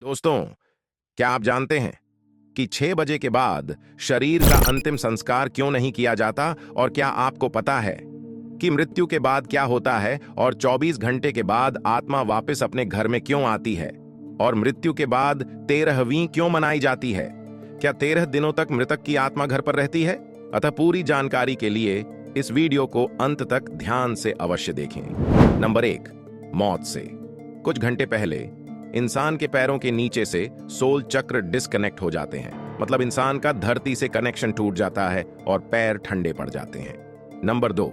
दोस्तों, क्या आप जानते हैं कि 6 बजे के बाद शरीर का अंतिम संस्कार क्यों नहीं किया जाता? और क्या आपको पता है कि मृत्यु के बाद क्या होता है और 24 घंटे के बाद आत्मा वापस अपने घर में क्यों आती है? और मृत्यु के बाद 13वीं क्यों मनाई जाती है? क्या 13 दिनों तक मृतक की आत्मा घर पर रहती है? अतः पूरी जानकारी के लिए इस वीडियो को अंत तक ध्यान से अवश्य देखें। नंबर 1, मौत से कुछ घंटे पहले इंसान के पैरों के नीचे से सोल चक्र डिस्कनेक्ट हो जाते हैं। मतलब इंसान का धरती से कनेक्शन टूट जाता है और पैर ठंडे पड़ जाते हैं। नंबर 2,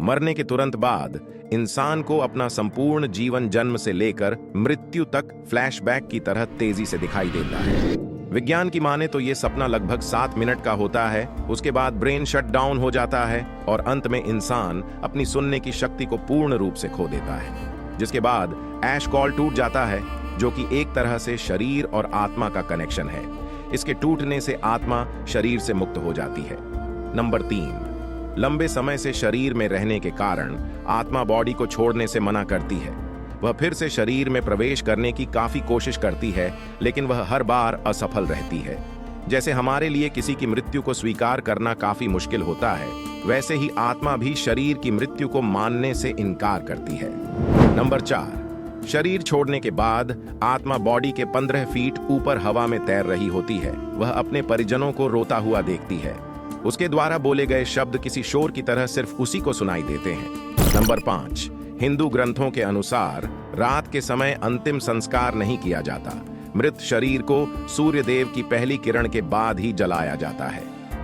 मरने के तुरंत बाद इंसान को अपना संपूर्ण जीवन जन्म से लेकर मृत्यु तक फ्लैशबैक की तरह तेजी से दिखाई देता है। विज्ञान की माने तो ये सपना लगभग 7 मिनट का होता है। उसके बाद ब्रेन शट डाउन हो जाता है और अंत में इंसान अपनी सुनने की शक्ति को पूर्ण रूप से खो देता है, जिसके बाद ऐश कॉल टूट जाता है, जो कि एक तरह से शरीर और आत्मा का कनेक्शन है। इसके टूटने से आत्मा शरीर से मुक्त हो जाती है। नंबर 3, लंबे समय से शरीर में रहने के कारण आत्मा बॉडी को छोड़ने से मना करती है। वह फिर से शरीर में प्रवेश करने की काफी कोशिश करती है, लेकिन वह हर बार असफल रहती है। जैसे हमारे लिए किसी की मृत्यु को स्वीकार करना काफी मुश्किल होता है, वैसे ही आत्मा भी शरीर की मृत्यु को मानने से इनकार करती है। नंबर 4, शरीर छोड़ने के बाद आत्मा बॉडी के 15 फीट ऊपर हवा में तैर रही होती है। वह अपने परिजनों को रोता हुआ देखती है। उसके द्वारा बोले गए शब्द किसी शोर की तरह सिर्फ उसी को सुनाई देते हैं। नंबर 5, हिंदू ग्रंथों के अनुसार रात के समय अंतिम संस्कार नहीं किया जाता। मृत शरीर को सूर्य देव की पहली किरण के बाद ही जलाया जाता है।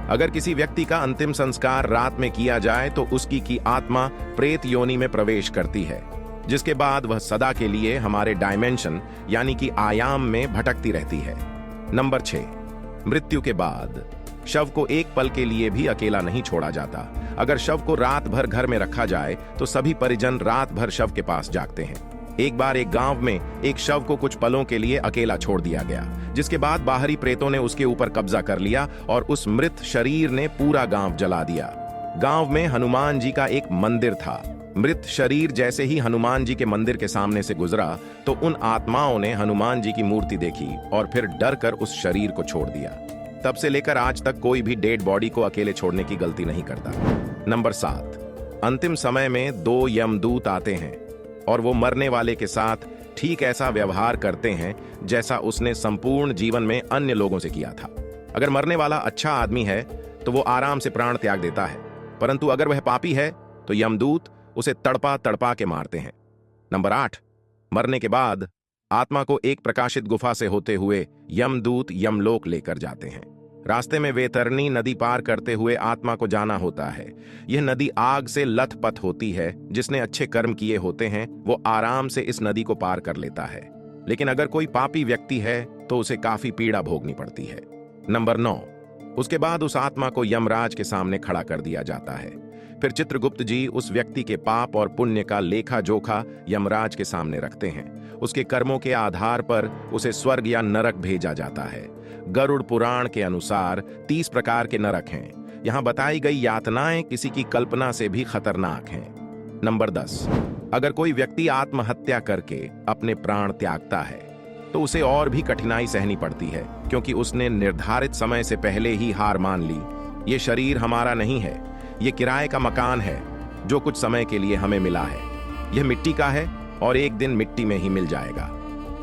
अगर किसी व्यक्ति का अंतिम संस्कार रात में किया जाए तो उसकी की आत्मा प्रेत योनि में प्रवेश करती है, जिसके बाद वह सदा के लिए हमारे डायमेंशन यानी कि आयाम में भटकती रहती है। नंबर 6, मृत्यु के बाद शव को एक पल के लिए भी अकेला नहीं छोड़ा जाता। अगर शव को रात भर घर में रखा जाए तो सभी परिजन रात भर शव के पास जागते हैं। एक बार एक गांव में एक शव को कुछ पलों के लिए अकेला छोड़ दिया गया, जिसके बाद बाहरी प्रेतों ने उसके ऊपर कब्जा कर लिया और उस मृत शरीर ने पूरा गांव जला दिया। गांव में हनुमान जी का एक मंदिर था। मृत शरीर जैसे ही हनुमान जी के मंदिर के सामने से गुजरा तो उन आत्माओं ने हनुमान जी की मूर्ति देखी और फिर डर कर उस शरीर को छोड़ दिया। तब से लेकर आज तक कोई भी डेड बॉडी को अकेले छोड़ने की गलती नहीं करता। नंबर 7, अंतिम समय में 2 यमदूत आते हैं और वो मरने वाले के साथ ठीक ऐसा व्यवहार करते हैं जैसा उसने संपूर्ण जीवन में अन्य लोगों से किया था। अगर मरने वाला अच्छा आदमी है तो वो आराम से प्राण त्याग देता है, परंतु अगर वह पापी है तो यमदूत उसे तड़पा तड़पा के मारते हैं। नंबर 8, मरने के बाद आत्मा को एक प्रकाशित गुफा से होते हुए यमदूत यमलोक लेकर जाते हैं। रास्ते में वैतरणी नदी पार करते हुए आत्मा को जाना होता है। यह नदी आग से लथपथ होती है। जिसने अच्छे कर्म किए होते हैं वो आराम से इस नदी को पार कर लेता है, लेकिन अगर कोई पापी व्यक्ति है तो उसे काफी पीड़ा भोगनी पड़ती है। नंबर 9, उसके बाद उस आत्मा को यमराज के सामने खड़ा कर दिया जाता है। फिर चित्रगुप्त जी उस व्यक्ति के पाप और पुण्य का लेखा जोखा यमराज के सामने रखते हैं। उसके कर्मों के आधार पर उसे स्वर्ग या नरक भेजा जाता है। गरुड़ पुराण के अनुसार 30 प्रकार के नरक हैं। यहाँ बताई गई यातनाएं किसी की कल्पना से भी खतरनाक हैं। नंबर 10, अगर कोई व्यक्ति आत्महत्या करके अपने प्राण त्यागता है तो उसे और भी कठिनाई सहनी पड़ती है, क्योंकि उसने निर्धारित समय से पहले ही हार मान ली। ये शरीर हमारा नहीं है, ये किराए का मकान है जो कुछ समय के लिए हमें मिला है। यह मिट्टी का है और एक दिन मिट्टी में ही मिल जाएगा।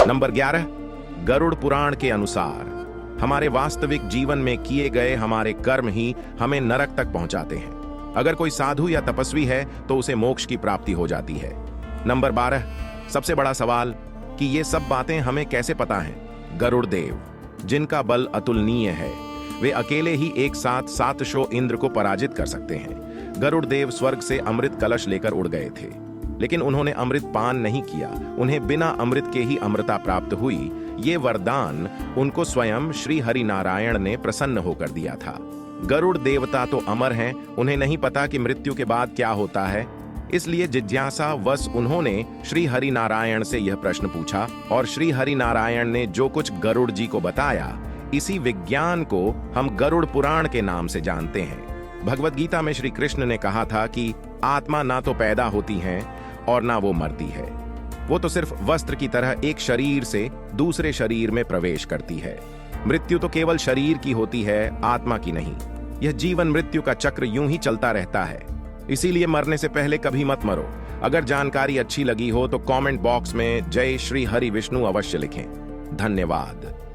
नंबर 11, गरुड़ पुराण के अनुसार हमारे वास्तविक जीवन में किए गए हमारे कर्म ही हमें नरक तक पहुंचाते हैं। अगर कोई साधु या तपस्वी है तो उसे मोक्ष की प्राप्ति हो जाती है। नंबर 12, सबसे बड़ा सवाल कि ये सब बातें हमें कैसे पता हैं? गरुड़ देव, जिनका बल अतुलनीय है, वे अकेले ही एक साथ 700 इंद्र को पराजित कर सकते हैं। गरुड़ देव स्वर्ग से अमृत कलश लेकर उड़ गए थे, लेकिन उन्होंने अमृत पान नहीं किया। उन्हें बिना अमृत के ही अमृता प्राप्त हुई। ये वरदान उनको स्वयं श्री हरि नारायण ने प्रसन्न होकर दिया था। गरुड़ देवता तो अमर हैं, उन्हें नहीं पता कि मृत्यु के बाद क्या होता है। इसलिए जिज्ञासा वश उन्होंने श्री हरि नारायण से यह प्रश्न पूछा और श्री हरि नारायण ने जो कुछ गरुड़ जी को बताया, इसी विज्ञान को हम गरुड़ पुराण के नाम से जानते हैं। भगवत गीता में श्री कृष्ण ने कहा था कि आत्मा ना तो पैदा होती है और ना वो मरती है। वो तो सिर्फ वस्त्र की तरह एक शरीर से दूसरे शरीर में प्रवेश करती है। मृत्यु तो केवल शरीर की होती है, आत्मा की नहीं। यह जीवन मृत्यु का चक्र यूं ही चलता रहता है। इसीलिए मरने से पहले कभी मत मरो। अगर जानकारी अच्छी लगी हो तो कमेंट बॉक्स में जय श्री हरि विष्णु अवश्य लिखें। धन्यवाद।